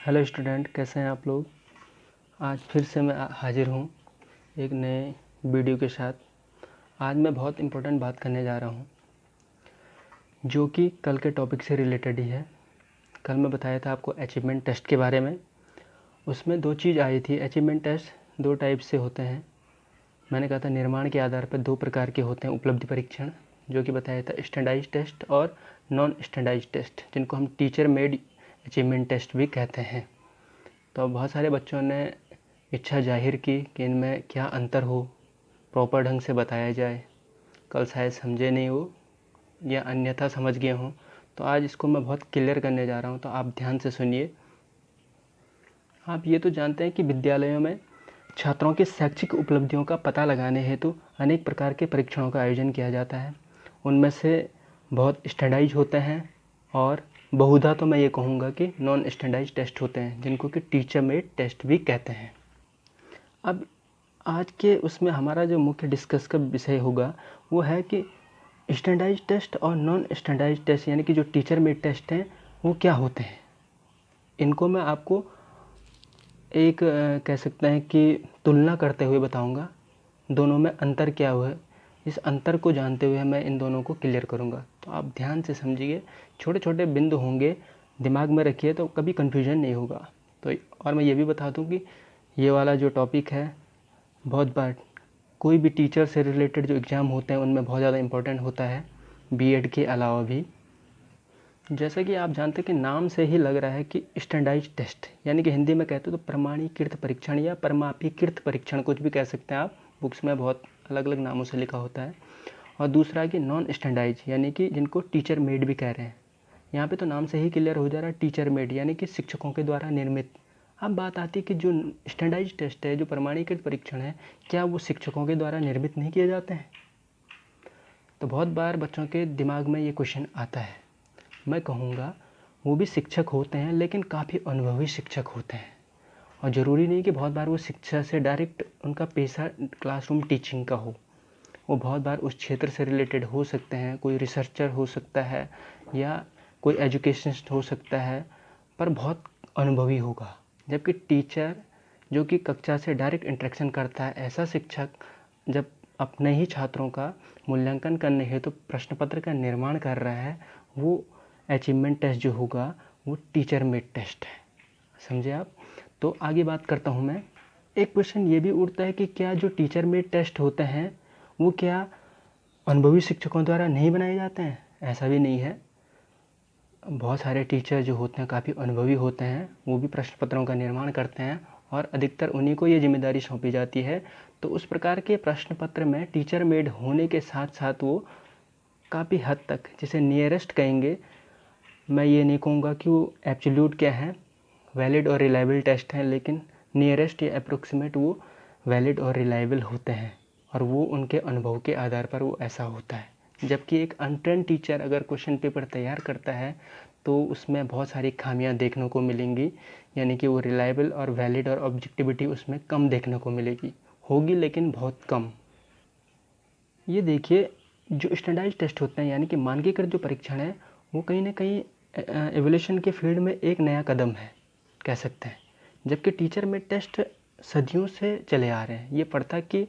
Hello student, कैसे हैं आप लोग। आज फिर से मैं हाजिर हूँ एक नए वीडियो के साथ। आज मैं बहुत इम्पोर्टेंट बात करने जा रहा हूँ जो कि कल के टॉपिक से रिलेटेड ही है। कल मैं बताया था आपको अचीवमेंट टेस्ट के बारे में। उसमें दो चीज़ आई थी। अचीवमेंट टेस्ट दो टाइप से होते हैं। मैंने कहा था निर्माण के आधार पर दो प्रकार के होते हैं उपलब्धि परीक्षण, जो कि बताया था स्टैंडर्डाइज्ड टेस्ट और नॉन स्टैंडर्डाइज्ड टेस्ट, जिनको हम टीचर मेड अचीवमेंट टेस्ट भी कहते हैं। तो बहुत सारे बच्चों ने इच्छा जाहिर की कि इनमें क्या अंतर हो, प्रॉपर ढंग से बताया जाए। कल शायद समझे नहीं हो या अन्यथा समझ गए हों, तो आज इसको मैं बहुत क्लियर करने जा रहा हूँ, तो आप ध्यान से सुनिए। आप ये तो जानते हैं कि विद्यालयों में छात्रों की शैक्षिक उपलब्धियों का पता लगाने हेतु अनेक प्रकार के परीक्षणों का आयोजन किया जाता है। उनमें से बहुत स्टैंडर्डाइज होते हैं और बहुधा तो मैं ये कहूँगा कि नॉन स्टैंडर्डाइज टेस्ट होते हैं, जिनको कि टीचर मेड टेस्ट भी कहते हैं। अब आज के उसमें हमारा जो मुख्य डिस्कस का विषय होगा वो है कि स्टैंडर्डाइज टेस्ट और नॉन स्टैंडर्डाइज टेस्ट, यानी कि जो टीचर मेड टेस्ट हैं वो क्या होते हैं। इनको मैं आपको एक कह सकते हैं कि तुलना करते हुए बताऊंगा, दोनों में अंतर क्या हुआ है। इस अंतर को जानते हुए मैं इन दोनों को क्लियर करूंगा, तो आप ध्यान से समझिए। छोटे छोटे बिंदु होंगे, दिमाग में रखिए तो कभी कन्फ्यूजन नहीं होगा। तो और मैं ये भी बता दूं कि ये वाला जो टॉपिक है बहुत बार कोई भी टीचर से रिलेटेड जो एग्ज़ाम होते हैं उनमें बहुत ज़्यादा इम्पोर्टेंट होता है, बीएड के अलावा भी। जैसे कि आप जानते हैं कि नाम से ही लग रहा है कि स्टैंडर्डाइज्ड टेस्ट, यानी कि हिंदी में कहते हो तो प्रमाणीकृत परीक्षण या परमापीकृत परीक्षण, कुछ भी कह सकते हैं आप। बुक्स में बहुत अलग अलग नामों से लिखा होता है। और दूसरा कि नॉन स्टैंडर्डाइज, यानी कि जिनको टीचर मेड भी कह रहे हैं। यहाँ पे तो नाम से ही क्लियर हो जा रहा है, टीचर मेड यानी कि शिक्षकों के द्वारा निर्मित। अब बात आती है कि जो स्टैंडर्डाइज टेस्ट है, जो प्रमाणीकृत परीक्षण है, क्या वो शिक्षकों के द्वारा निर्मित नहीं किए जाते हैं। तो बहुत बार बच्चों के दिमाग में ये क्वेश्चन आता है। मैं कहूँगा वो भी शिक्षक होते हैं, लेकिन काफ़ी अनुभवी शिक्षक होते हैं। और ज़रूरी नहीं कि बहुत बार वो शिक्षा से डायरेक्ट उनका पेशा क्लासरूम टीचिंग का हो। वो बहुत बार उस क्षेत्र से रिलेटेड हो सकते हैं, कोई रिसर्चर हो सकता है या कोई एजुकेशनिस्ट हो सकता है, पर बहुत अनुभवी होगा। जबकि टीचर जो कि कक्षा से डायरेक्ट इंटरेक्शन करता है, ऐसा शिक्षक जब अपने ही छात्रों का मूल्यांकन करने हेतु तो प्रश्न पत्र का निर्माण कर रहा है, वो अचीवमेंट टेस्ट जो होगा वो टीचर मेड टेस्ट है। समझे आप। तो आगे बात करता हूँ मैं। एक क्वेश्चन ये भी उठता है कि क्या जो टीचर मेड टेस्ट होते हैं वो क्या अनुभवी शिक्षकों द्वारा नहीं बनाए जाते हैं। ऐसा भी नहीं है। बहुत सारे टीचर जो होते हैं काफ़ी अनुभवी होते हैं, वो भी प्रश्न पत्रों का निर्माण करते हैं और अधिकतर उन्हीं को ये जिम्मेदारी सौंपी जाती है। तो उस प्रकार के प्रश्न पत्र में टीचर मेड होने के साथ साथ वो काफ़ी हद तक, जिसे नियरेस्ट कहेंगे, मैं ये नहीं कहूँगा कि वो एब्सोल्यूट क्या है, वैलिड और रिलायबल टेस्ट हैं, लेकिन नियरेस्ट या अप्रोक्सीमेट वो वैलिड और रिलायबल होते हैं। और वो उनके अनुभव के आधार पर वो ऐसा होता है। जबकि एक अनट्रेंड टीचर अगर क्वेश्चन पेपर तैयार करता है तो उसमें बहुत सारी खामियां देखने को मिलेंगी, यानी कि वो रिलायबल और वैलिड और ऑब्जेक्टिविटी उसमें कम देखने को मिलेगी, होगी लेकिन बहुत कम। ये देखिए, जो स्टैंडर्डाइज टेस्ट होते हैं यानी कि मानकीकृत जो परीक्षण है, वो कहीं ना कहीं एवोल्यूशन के फील्ड में एक नया कदम है कह सकते हैं। जबकि टीचर में टेस्ट सदियों से चले आ रहे हैं। ये पढ़ता कि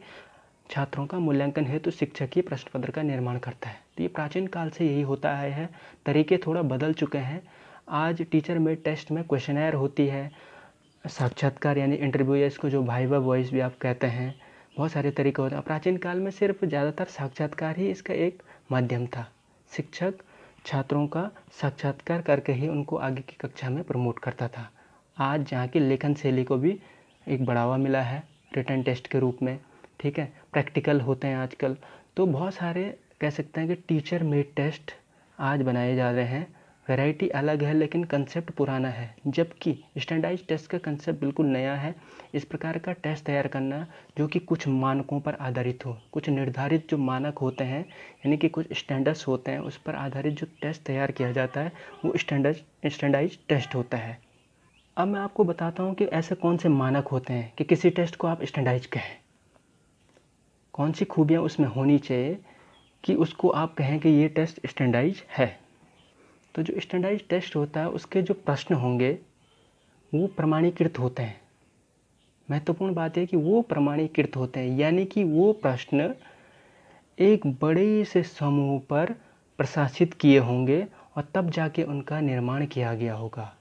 छात्रों का मूल्यांकन हेतु तो शिक्षक ही प्रश्न पत्र का निर्माण करता है। तो ये प्राचीन काल से यही होता आया है। तरीके थोड़ा बदल चुके हैं। आज टीचर मेड टेस्ट में क्वेश्चनर होती है, साक्षात्कार यानी इंटरव्यू, या इसको जो वाइवा वॉइस भी आप कहते हैं, बहुत सारे तरीके होते हैं। प्राचीन काल में सिर्फ ज़्यादातर साक्षात्कार ही इसका एक माध्यम था। शिक्षक छात्रों का साक्षात्कार करके ही उनको आगे की कक्षा में प्रमोट करता था। आज जहाँ की लेखन शैली को भी एक बढ़ावा मिला है रिटन टेस्ट के रूप में, ठीक है, प्रैक्टिकल होते हैं आजकल। तो बहुत सारे कह सकते हैं कि टीचर मेड टेस्ट आज बनाए जा रहे हैं। वैरायटी अलग है लेकिन कंसेप्ट पुराना है। जबकि स्टैंडर्डाइज टेस्ट का कंसेप्ट बिल्कुल नया है। इस प्रकार का टेस्ट तैयार करना जो कि कुछ मानकों पर आधारित हो, कुछ निर्धारित जो मानक होते हैं यानी कि कुछ स्टैंडर्ड्स होते हैं, उस पर आधारित जो टेस्ट तैयार किया जाता है वो स्टैंडर्डाइज टेस्ट होता है। अब मैं आपको बताता हूँ कि ऐसे कौन से मानक होते हैं कि किसी टेस्ट को आप स्टैंडर्डाइज कहें, कौन सी खूबियाँ उसमें होनी चाहिए कि उसको आप कहें कि ये टेस्ट स्टैंडर्डाइज है। तो जो स्टैंडर्डाइज टेस्ट होता है उसके जो प्रश्न होंगे वो प्रमाणीकृत होते हैं। महत्वपूर्ण बात है कि वो प्रमाणीकृत होते हैं, यानी कि वो प्रश्न एक बड़े से समूह पर प्रशासित किए होंगे और तब जाके उनका निर्माण किया गया होगा।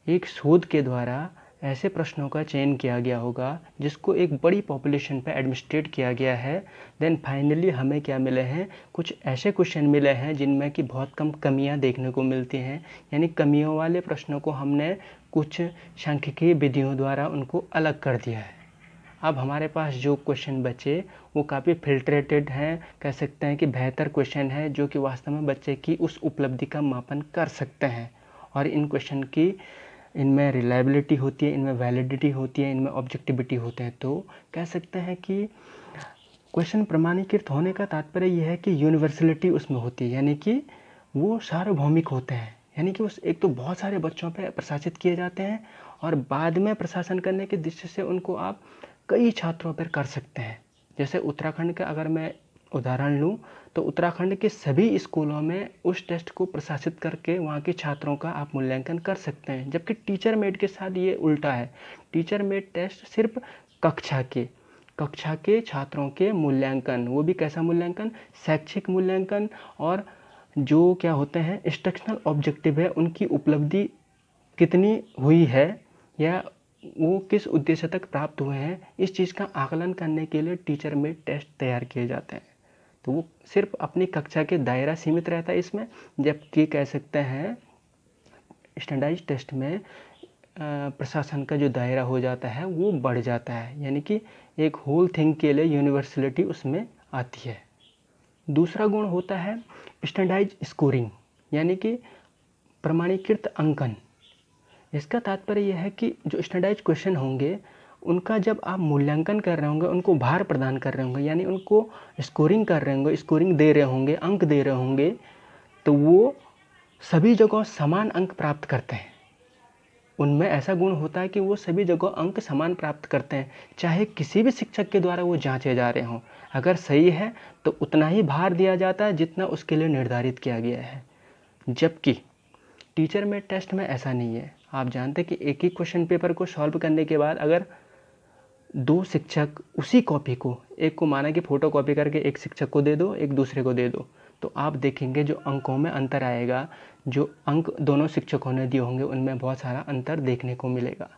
एक शोध के द्वारा ऐसे प्रश्नों का चयन किया गया होगा जिसको एक बड़ी पॉपुलेशन पे एडमिनिस्ट्रेट किया गया है। देन फाइनली हमें क्या मिले हैं, कुछ ऐसे क्वेश्चन मिले हैं जिनमें कि बहुत कम कमियां देखने को मिलती हैं, यानी कमियों वाले प्रश्नों को हमने कुछ सांख्यिकीय विधियों द्वारा उनको अलग कर दिया है। अब हमारे पास जो क्वेश्चन बचे वो काफ़ी फिल्ट्रेटेड हैं, कह सकते हैं कि बेहतर क्वेश्चन है जो कि वास्तव में बच्चे की उस उपलब्धि का मापन कर सकते हैं। और इन क्वेश्चन की इनमें रिलायबिलिटी होती है, इनमें वैलिडिटी होती है, इनमें ऑब्जेक्टिविटी होते हैं। तो कह सकते हैं कि क्वेश्चन प्रमाणीकृत होने का तात्पर्य यह है कि यूनिवर्सलिटी उसमें होती है, यानी कि वो सार्वभौमिक होते हैं, यानी कि उस एक तो बहुत सारे बच्चों पे प्रशासित किए जाते हैं और बाद में प्रशासन करने की दृष्टि से उनको आप कई छात्रों पर कर सकते हैं। जैसे उत्तराखंड का अगर मैं उदाहरण लूँ तो उत्तराखंड के सभी स्कूलों में उस टेस्ट को प्रशासित करके वहाँ के छात्रों का आप मूल्यांकन कर सकते हैं, जबकि टीचर मेट के साथ ये उल्टा है। टीचर मेट टेस्ट सिर्फ कक्षा के छात्रों के मूल्यांकन, वो भी कैसा मूल्यांकन, शैक्षिक मूल्यांकन, और जो क्या होते हैं इंस्ट्रक्शनल ऑब्जेक्टिव है उनकी उपलब्धि कितनी हुई है या वो किस उद्देश्य तक प्राप्त हुए हैं, इस चीज़ का आकलन करने के लिए टीचर मेड टेस्ट तैयार किए जाते हैं। तो वो सिर्फ अपनी कक्षा के दायरा सीमित रहता है इसमें, जबकि कह सकते हैं स्टैंडर्डाइज्ड टेस्ट में प्रशासन का जो दायरा हो जाता है वो बढ़ जाता है, यानी कि एक होल थिंग के लिए यूनिवर्सलिटी उसमें आती है। दूसरा गुण होता है स्टैंडर्डाइज स्कोरिंग, यानी कि प्रमाणीकृत अंकन। इसका तात्पर्य यह है कि जो स्टैंडर्डाइज क्वेश्चन होंगे उनका जब आप मूल्यांकन कर रहे होंगे, उनको भार प्रदान कर रहे होंगे, यानी उनको स्कोरिंग कर रहे होंगे, स्कोरिंग दे रहे होंगे, अंक दे रहे होंगे, तो वो सभी जगह समान अंक प्राप्त करते हैं। उनमें ऐसा गुण होता है कि वो सभी जगह अंक समान प्राप्त करते हैं, चाहे किसी भी शिक्षक के द्वारा वो जांचे जा रहे हों। अगर सही है तो उतना ही भार दिया जाता है जितना उसके लिए निर्धारित किया गया है, जबकि टीचर में टेस्ट में ऐसा नहीं है। आप जानते हैं कि एक ही क्वेश्चन पेपर को सॉल्व करने के बाद अगर दो शिक्षक उसी कॉपी को, एक को माना कि फ़ोटो कॉपी करके एक शिक्षक को दे दो, एक दूसरे को दे दो, तो आप देखेंगे जो अंकों में अंतर आएगा, जो अंक दोनों शिक्षकों ने दिए होंगे उनमें बहुत सारा अंतर देखने को मिलेगा।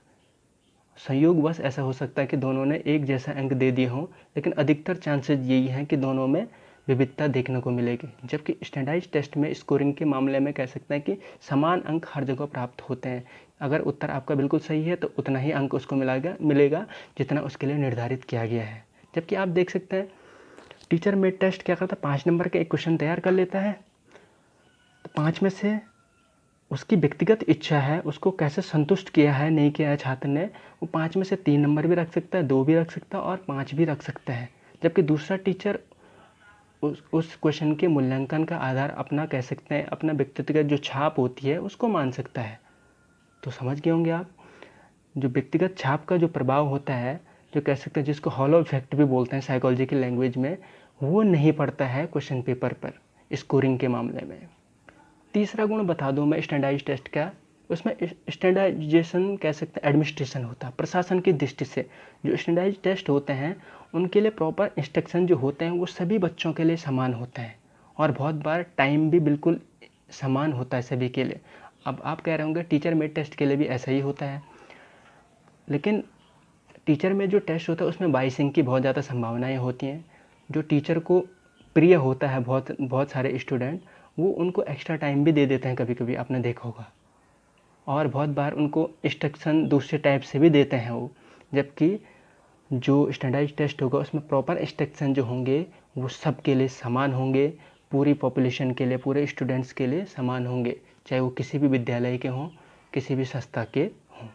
संयोग बस ऐसा हो सकता है कि दोनों ने एक जैसा अंक दे दिए हों, लेकिन अधिकतर चांसेस यही हैं कि दोनों में विविधता देखने को मिलेगी। जबकि स्टैंडर्डाइज्ड टेस्ट में स्कोरिंग के मामले में कह सकते हैं कि समान अंक हर जगह प्राप्त होते हैं। अगर उत्तर आपका बिल्कुल सही है तो उतना ही अंक उसको मिलेगा जितना उसके लिए निर्धारित किया गया है। जबकि आप देख सकते हैं टीचर मेड टेस्ट क्या करता है, 5 नंबर का एक क्वेश्चन तैयार कर लेता है, तो 5 में से उसकी व्यक्तिगत इच्छा है, उसको कैसे संतुष्ट किया है नहीं किया है छात्र ने, वो 5 में से 3 नंबर भी रख सकता है, 2 भी रख सकता है और 5 भी रख सकता है। जबकि दूसरा टीचर उस क्वेश्चन के मूल्यांकन का आधार अपना कह सकते हैं, अपना व्यक्तिगत जो छाप होती है उसको मान सकता है। तो समझ गए होंगे आप, जो व्यक्तिगत छाप का जो प्रभाव होता है, जो कह सकते हैं जिसको हॉलो इफेक्ट भी बोलते हैं साइकोलॉजी की लैंग्वेज में, वो नहीं पड़ता है क्वेश्चन पेपर पर स्कोरिंग के मामले में। तीसरा गुण बता दूं मैं स्टैंडर्डाइज टेस्ट का, उसमें स्टैंडर्डाइजेशन कह सकते हैं एडमिनिस्ट्रेशन होता है प्रशासन की दृष्टि से। जो स्टैंडर्डाइज टेस्ट होते हैं उनके लिए प्रॉपर इंस्ट्रक्शन जो होते हैं वो सभी बच्चों के लिए समान होते हैं और बहुत बार टाइम भी बिल्कुल समान होता है सभी के लिए। अब आप कह रहे होंगे टीचर मेड टेस्ट के लिए भी ऐसा ही होता है, लेकिन टीचर में जो टेस्ट होता है उसमें बाइसिंग की बहुत ज़्यादा संभावनाएं होती हैं। जो टीचर को प्रिय होता है बहुत सारे स्टूडेंट, वो उनको एक्स्ट्रा टाइम भी दे देते हैं कभी कभी, आपने देखा होगा, और बहुत बार उनको इंस्ट्रक्शन दूसरे टाइप से भी देते हैं वो। जबकि जो स्टैंडर्डाइज टेस्ट होगा उसमें प्रॉपर इंस्ट्रक्शन जो होंगे वो सब के लिए समान होंगे, पूरी पॉपुलेशन के लिए, पूरे स्टूडेंट्स के लिए समान होंगे, चाहे वो किसी भी विद्यालय के हों, किसी भी संस्था के हों।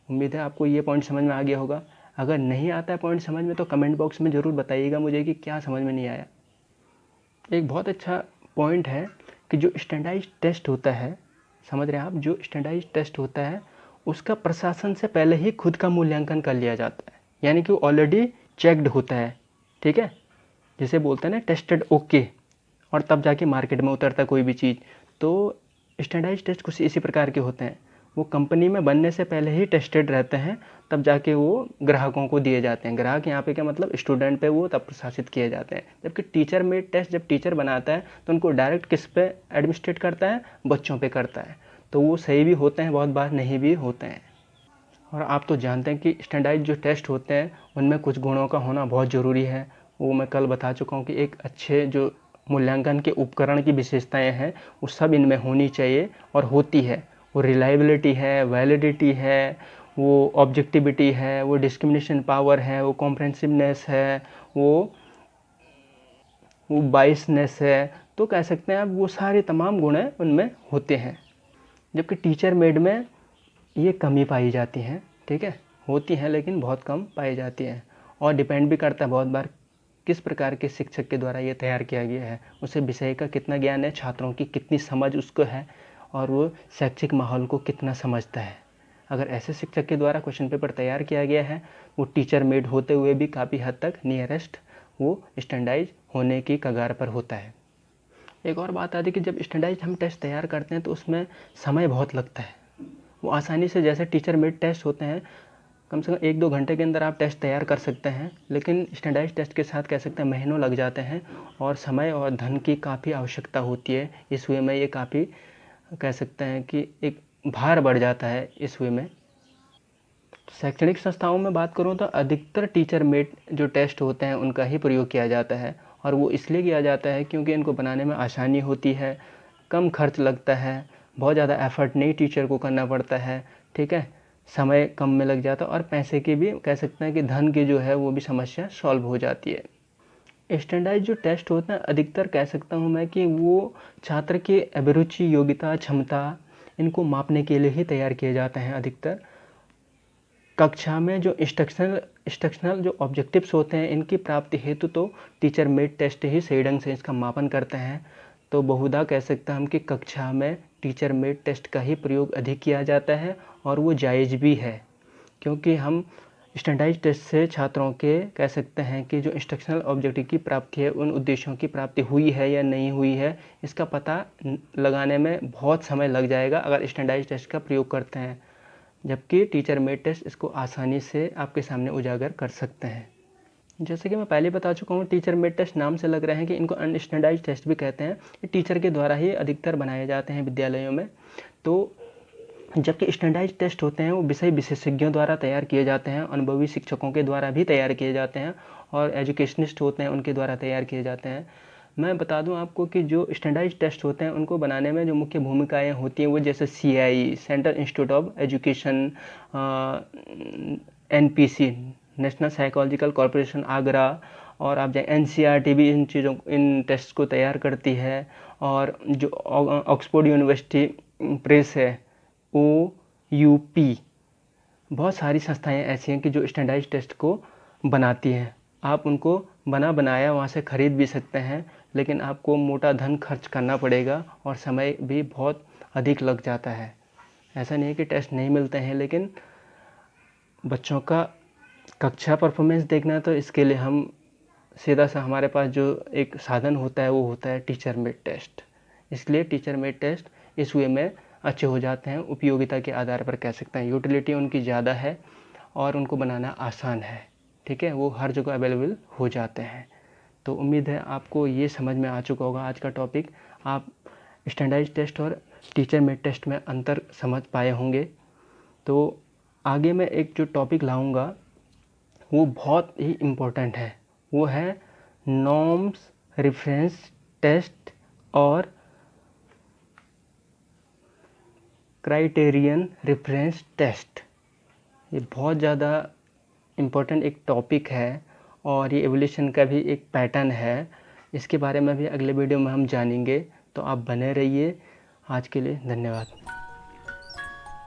उम्मीद है आपको ये पॉइंट समझ में आ गया होगा। अगर नहीं आता है पॉइंट समझ में तो कमेंट बॉक्स में ज़रूर बताइएगा मुझे कि क्या समझ में नहीं आया। एक बहुत अच्छा पॉइंट है कि जो स्टैंडर्डाइज टेस्ट होता है, समझ रहे हैं आप, जो स्टैंडर्डाइज टेस्ट होता है उसका प्रशासन से पहले ही खुद का मूल्यांकन कर लिया जाता है, यानी कि वो ऑलरेडी चेक्ड होता है, ठीक है, जिसे बोलते हैं ना टेस्टेड ओके, और तब जाके मार्केट में उतरता है कोई भी चीज़। तो स्टैंडर्डाइज टेस्ट कुछ इसी प्रकार के होते हैं। वो कंपनी में बनने से पहले ही टेस्टेड रहते हैं, तब जाके वो ग्राहकों को दिए जाते हैं। ग्राहक यहाँ पे क्या मतलब स्टूडेंट पे वो तब प्रशासित किए जाते हैं। जबकि टीचर मेड टेस्ट जब टीचर बनाता है तो उनको डायरेक्ट किस पे एडमिनिस्ट्रेट करता है, बच्चों पे करता है। तो वो सही भी होते हैं, बहुत बार नहीं भी होते हैं। और आप तो जानते हैं कि स्टैंडर्डाइज जो टेस्ट होते हैं उनमें कुछ गुणों का होना बहुत ज़रूरी है। वो मैं कल बता चुका हूँ कि एक अच्छे जो मूल्यांकन के उपकरण की विशेषताएं हैं वो सब इनमें होनी चाहिए और होती है। वो रिलायबिलिटी है, वैलिडिटी है, वो ऑब्जेक्टिविटी है, वो डिस्क्रिमिनेशन पावर है, वो कॉम्प्रहेंसिवनेस है, वो बाइसनेस है। तो कह सकते हैं आप वो सारे तमाम गुण हैं उनमें होते हैं। जबकि टीचर मेड में ये कमी पाई जाती हैं। ठीक है, होती हैं लेकिन बहुत कम पाई जाती हैं। और डिपेंड भी करता है बहुत बार किस प्रकार के शिक्षक के द्वारा ये तैयार किया गया है, उसे विषय का कितना ज्ञान है, छात्रों की कितनी समझ उसको है, और वो शैक्षिक माहौल को कितना समझता है। अगर ऐसे शिक्षक के द्वारा क्वेश्चन पेपर तैयार किया गया है, वो टीचर मेड होते हुए भी काफ़ी हद तक नियरेस्ट वो स्टैंडर्डाइज होने की कगार पर होता है। एक और बात आती है कि जब स्टैंडर्डाइज हम टेस्ट तैयार करते हैं तो उसमें समय बहुत लगता है। वो आसानी से, जैसे टीचर मेड टेस्ट होते हैं, कम से कम 1-2 घंटे के अंदर आप टेस्ट तैयार कर सकते हैं। लेकिन स्टैंडर्डाइज टेस्ट के साथ कह सकते हैं महीनों लग जाते हैं और समय और धन की काफ़ी आवश्यकता होती है। इस वे में ये काफ़ी कह सकते हैं कि एक भार बढ़ जाता है इस वे में। शैक्षणिक संस्थाओं में बात करूं तो अधिकतर टीचर मेड जो टेस्ट होते हैं उनका ही प्रयोग किया जाता है। और वो इसलिए किया जाता है क्योंकि इनको बनाने में आसानी होती है, कम खर्च लगता है, बहुत ज़्यादा एफर्ट नहीं टीचर को करना पड़ता है। ठीक है, समय कम में लग जाता है और पैसे की भी कह सकते हैं कि धन की जो है वो भी समस्या सॉल्व हो जाती है। स्टैंडर्डाइज जो टेस्ट होते हैं अधिकतर कह सकता हूँ मैं कि वो छात्र की अभिरुचि, योग्यता, क्षमता, इनको मापने के लिए ही तैयार किए जाते हैं अधिकतर। कक्षा में जो इंस्ट्रक्शनल जो ऑब्जेक्टिव्स होते हैं इनकी प्राप्ति हेतु तो टीचर मेड टेस्ट ही सही ढंग से इसका मापन करते हैं। तो बहुधा कह सकते हैं हम कि कक्षा में टीचर मेड टेस्ट का ही प्रयोग अधिक किया जाता है और वो जायज़ भी है, क्योंकि हम स्टैंडर्डाइज टेस्ट से छात्रों के कह सकते हैं कि जो इंस्ट्रक्शनल ऑब्जेक्टिव की प्राप्ति है, उन उद्देश्यों की प्राप्ति हुई है या नहीं हुई है, इसका पता लगाने में बहुत समय लग जाएगा अगर स्टैंडर्डाइज टेस्ट का प्रयोग करते हैं। जबकि टीचर मेड टेस्ट इसको आसानी से आपके सामने उजागर कर सकते हैं। जैसे कि मैं पहले बता चुका हूँ, टीचर मेड टेस्ट नाम से लग रहे हैं कि इनको अनस्टैंडर्डाइज टेस्ट भी कहते हैं। ये टीचर के द्वारा ही अधिकतर बनाए जाते हैं विद्यालयों में। तो जबकि स्टैंडर्डाइज टेस्ट होते हैं वो विषय विशेषज्ञों द्वारा तैयार किए जाते हैं, अनुभवी शिक्षकों के द्वारा भी तैयार किए जाते हैं और एजुकेशनिस्ट होते हैं उनके द्वारा तैयार किए जाते हैं। मैं बता दूं आपको कि जो स्टैंडर्डाइज टेस्ट होते हैं उनको बनाने में जो मुख्य भूमिकाएं होती हैं वो जैसे CIE, central institute of education, NPC, national psychological corporation Agra, और आप जाए NCERT भी इन टेस्ट को तैयार करती है। और जो ऑक्सफोर्ड यूनिवर्सिटी प्रेस है, OUP, बहुत सारी संस्थाएं ऐसी हैं कि जो स्टैंडर्डाइज टेस्ट को बनाती हैं। आप उनको बना बनाया वहाँ से ख़रीद भी सकते हैं, लेकिन आपको मोटा धन खर्च करना पड़ेगा और समय भी बहुत अधिक लग जाता है। ऐसा नहीं है कि टेस्ट नहीं मिलते हैं, लेकिन बच्चों का कक्षा परफॉर्मेंस देखना है तो इसके लिए हम सीधा सा हमारे पास जो एक साधन होता है वो होता है टीचर मेड टेस्ट। इसलिए टीचर मेड टेस्ट इस वे में अच्छे हो जाते हैं, उपयोगिता के आधार पर कह सकते हैं। यूटिलिटी उनकी ज़्यादा है और उनको बनाना आसान है। ठीक है, वो हर जगह अवेलेबल हो जाते हैं। तो उम्मीद है आपको ये समझ में आ चुका होगा आज का टॉपिक। आप स्टैंडर्डाइज टेस्ट और टीचर मेड टेस्ट में अंतर समझ पाए होंगे। तो आगे मैं एक जो टॉपिक लाऊंगा वो बहुत ही इम्पोर्टेंट है, वो है नॉर्म्स रेफरेंस टेस्ट और क्राइटेरियन रेफरेंस टेस्ट। ये बहुत ज़्यादा इम्पोर्टेंट एक टॉपिक है और ये एवोल्यूशन का भी एक पैटर्न है। इसके बारे में भी अगले वीडियो में हम जानेंगे, तो आप बने रहिए। आज के लिए धन्यवाद।